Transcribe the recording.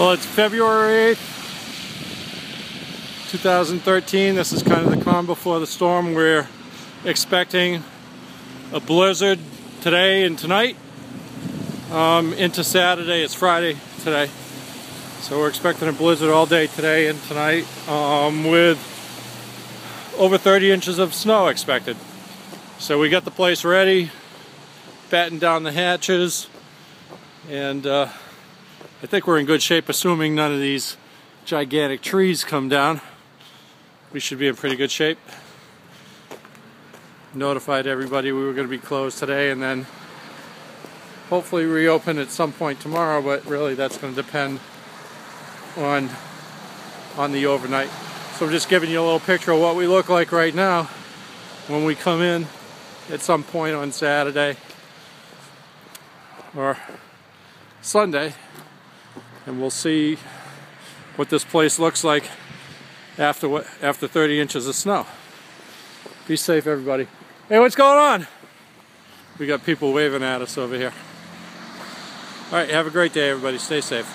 Well, it's February 8th, 2013. This is kind of the calm before the storm. We're expecting a blizzard today and tonight into Saturday. It's Friday today. So we're expecting a blizzard all day today and tonight with over 30 inches of snow expected. So we got the place ready, batten down the hatches, and I think we're in good shape, assuming none of these gigantic trees come down. We should be in pretty good shape. Notified everybody we were going to be closed today and then hopefully reopen at some point tomorrow, but really that's going to depend on the overnight. So I'm just giving you a little picture of what we look like right now when we come in at some point on Saturday or Sunday, and we'll see what this place looks like after 30 inches of snow. Be safe, everybody. Hey, what's going on? We got people waving at us over here. All right, have a great day, everybody. Stay safe.